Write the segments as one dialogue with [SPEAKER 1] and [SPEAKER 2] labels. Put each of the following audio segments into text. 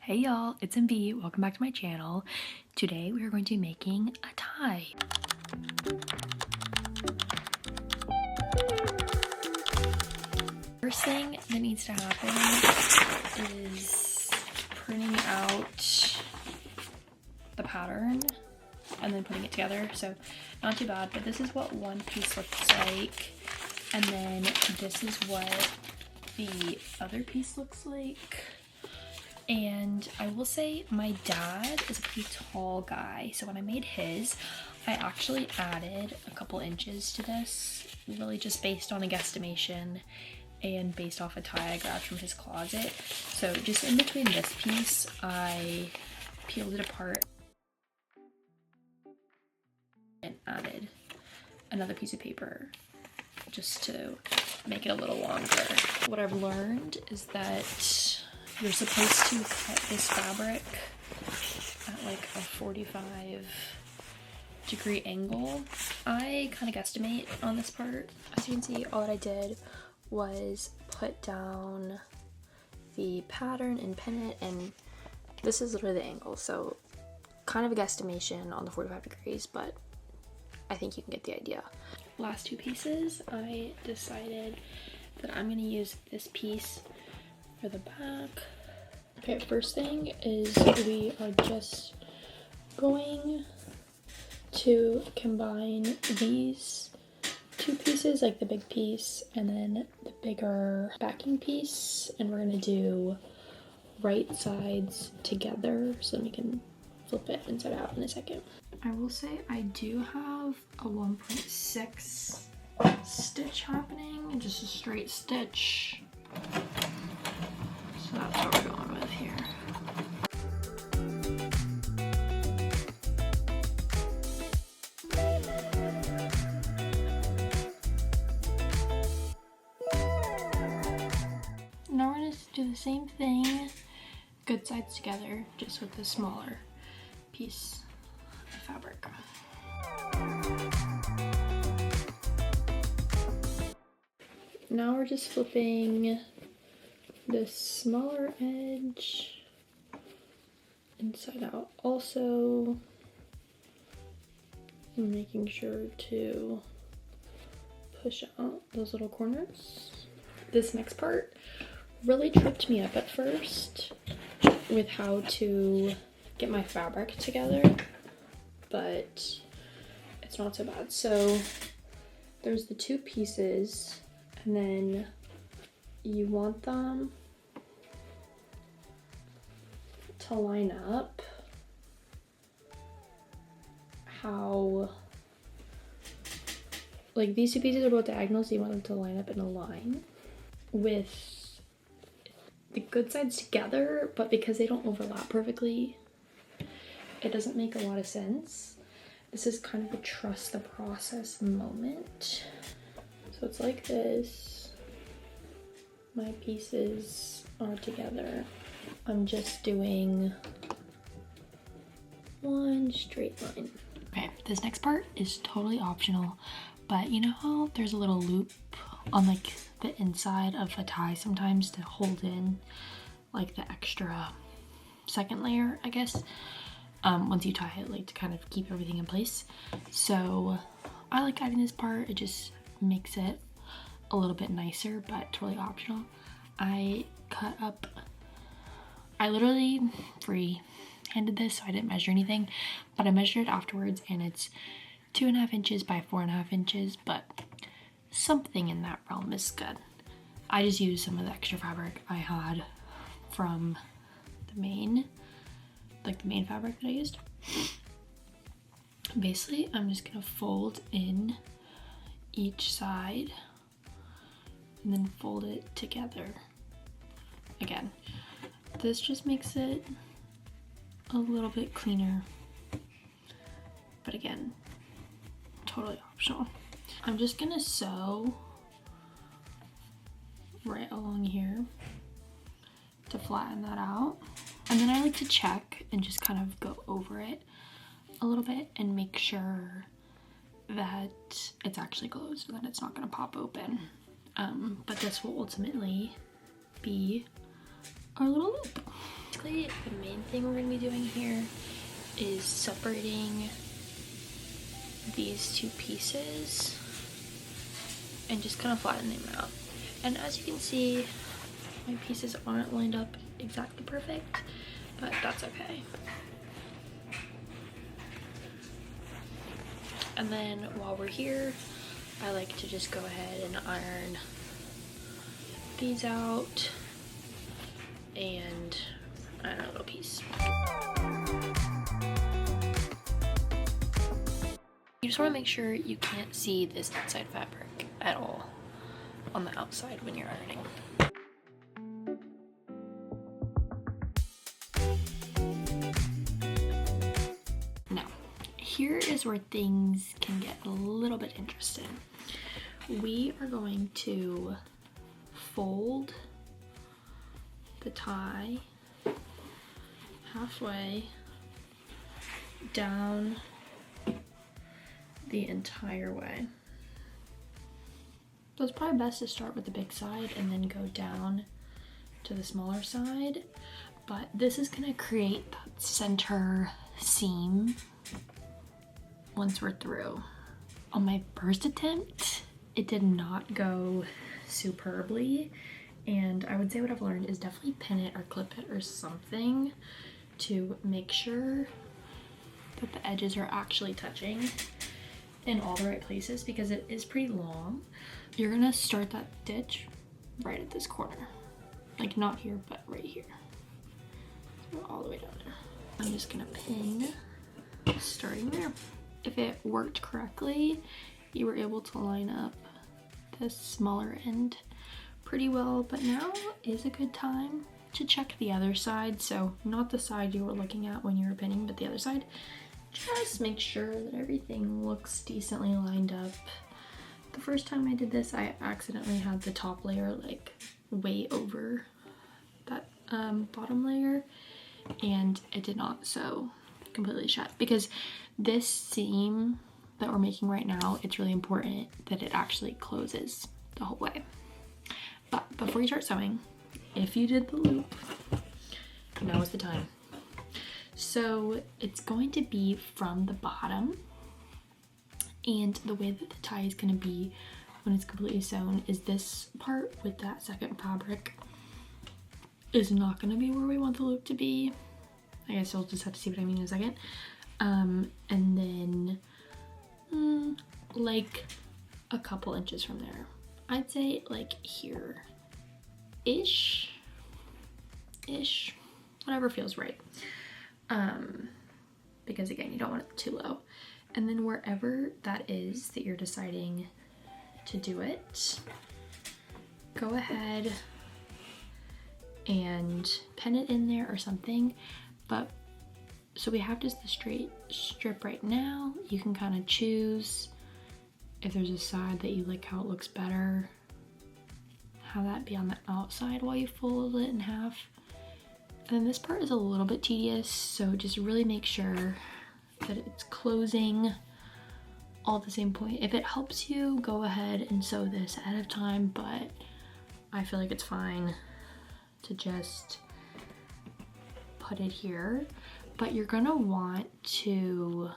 [SPEAKER 1] Hey y'all, it's MB. Welcome back to my channel. Today we are going to be making a tie. First thing that needs to happen is printing out the pattern and then putting it together. So not too bad, but this is what one piece looks like. And then this is what the other piece looks like. And I will say my dad is a pretty tall guy, so when I made his, I actually added a couple inches to this, really just based on a guesstimation and based off a tie I grabbed from his closet. So just in between this piece, I peeled it apart and added another piece of paper just to make it a little longer. What I've learned is that you're supposed to cut this fabric at like a 45-degree angle. I kind of guesstimate on this part. As you can see, all that I did was put down the pattern and pin it, and this is literally the angle, so kind of a guesstimation on the 45 degrees, but I think you can get the idea. Last two pieces, I decided that I'm gonna use this piece for the back. Okay, first thing is we are just going to combine these two pieces, like the big piece and then the bigger backing piece, and we're gonna do right sides together so then we can flip it inside out in a second. I will say I do have a 1.6 stitch happening, just a straight stitch. So that's what we're going with here. Now we're gonna do the same thing, good sides together, just with the smaller piece of fabric. Now we're just flipping this smaller edge inside out. Also, making sure to push out those little corners. This next part really tripped me up at first with how to get my fabric together, but it's not so bad. So there's the two pieces, and then you want them to line up how, like these two pieces are both diagonal, so you want them to line up in a line with the good sides together, but because they don't overlap perfectly, it doesn't make a lot of sense. This is kind of a trust the process moment. So it's like this. My pieces are together. I'm just doing one straight line. Okay, this next part is totally optional, but you know how there's a little loop on like the inside of a tie sometimes to hold in like the extra second layer, I guess, once you tie it, like to kind of keep everything in place. So I like adding this part. It just makes it a little bit nicer, but totally optional. I cut up, I literally free-handed this, so I didn't measure anything, but I measured it afterwards, and it's 2.5 inches by 4.5 inches, but something in that realm is good. I just used some of the extra fabric I had from the main, like the main fabric that I used. Basically, I'm just gonna fold in each side and then fold it together. Again, this just makes it a little bit cleaner, but again, totally optional. I'm just gonna sew right along here to flatten that out. And then I like to check and just kind of go over it a little bit and make sure that it's actually closed, that it's not gonna pop open. But this will ultimately be our little loop. Basically, the main thing we're gonna be doing here is separating these two pieces and just kind of flattening them out. And as you can see, my pieces aren't lined up exactly perfect, but that's okay. And then while we're here, I like to just go ahead and iron these out and iron a little piece. You just want to make sure you can't see this inside fabric at all on the outside when you're ironing. Now, here is where things can get a little bit interesting. We are going to fold the tie halfway down the entire way. So it's probably best to start with the big side and then go down to the smaller side, but this is gonna create that center seam once we're through. On my first attempt, it did not go superbly, and I would say what I've learned is definitely pin it or clip it or something to make sure that the edges are actually touching in all the right places, because it is pretty long. You're gonna start that stitch right at this corner. Like not here, but right here. So all the way down there. I'm just gonna pin starting there. If it worked correctly, you were able to line up this smaller end pretty well, but now is a good time to check the other side. So not the side you were looking at when you were pinning, but the other side. Just make sure that everything looks decently lined up. The first time I did this, I accidentally had the top layer like way over that bottom layer, and it did not sew completely shut, because this seam that we're making right now, it's really important that it actually closes the whole way. But before you start sewing, if you did the loop, now is the time. So it's going to be from the bottom, and the way that the tie is going to be when it's completely sewn is this part with that second fabric is not going to be where we want the loop to be. I guess you'll just have to see what I mean in a second. And then like a couple inches from there. I'd say like here ish, whatever feels right. Because again, you don't want it too low. And then wherever that is that you're deciding to do it, go ahead and pin it in there or something. But so we have just the straight strip right now. You can kind of choose if there's a side that you like how it looks better, have that be on the outside while you fold it in half. And then this part is a little bit tedious, so just really make sure that it's closing all at the same point. If it helps you, go ahead and sew this ahead of time, but I feel like it's fine to just put it here. But you're gonna want to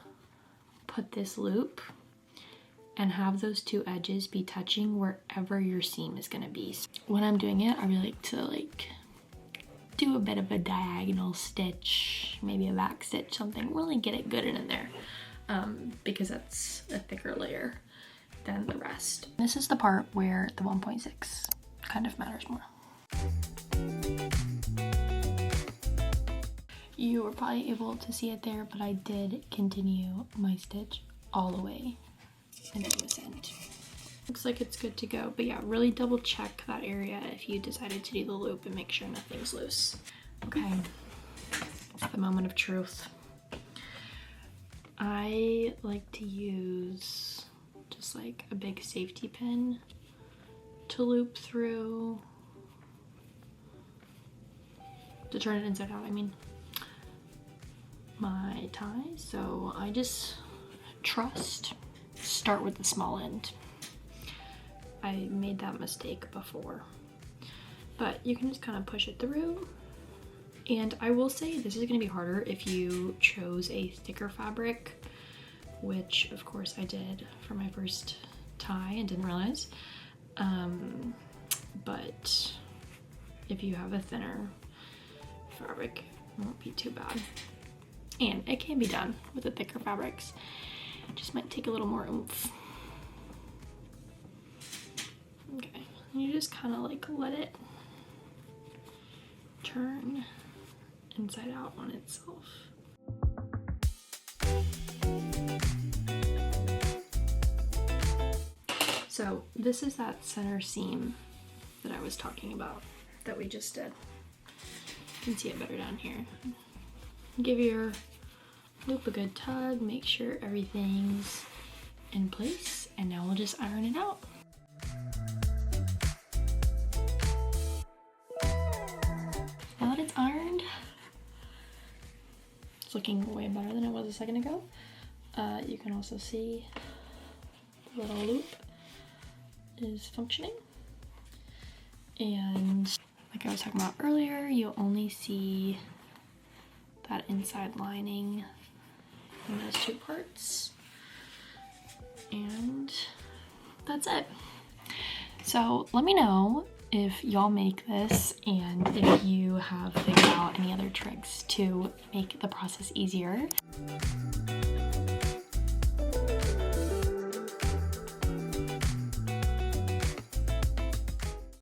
[SPEAKER 1] put this loop and have those two edges be touching wherever your seam is gonna be. So when I'm doing it, I really like to do a bit of a diagonal stitch, maybe a back stitch, something, really get it good in there, because that's a thicker layer than the rest. This is the part where the 1.6 kind of matters more. You were probably able to see it there, but I did continue my stitch all the way into this end. Looks like it's good to go, but yeah, really double check that area if you decided to do the loop and make sure nothing's loose. Okay, it's the moment of truth. I like to use just like a big safety pin to loop through, to turn it inside out, I mean, my tie. So I just start with the small end. I made that mistake before, but you can just kind of push it through And I will say this is gonna be harder if you chose a thicker fabric, which of course I did for my first tie and didn't realize. But if you have a thinner fabric, it won't be too bad. And it can be done with the thicker fabrics. It just might take a little more oomph. Okay, and you just kind of like let it turn inside out on itself. So this is that center seam that I was talking about that we just did. You can see it better down here. Give your loop a good tug, make sure everything's in place, and now we'll just iron it out. Now that it's ironed, it's looking way better than it was a second ago. You can also see the little loop is functioning. And like I was talking about earlier, you'll only see that inside lining in those two parts. And that's it. So let me know if y'all make this and if you have figured out any other tricks to make the process easier.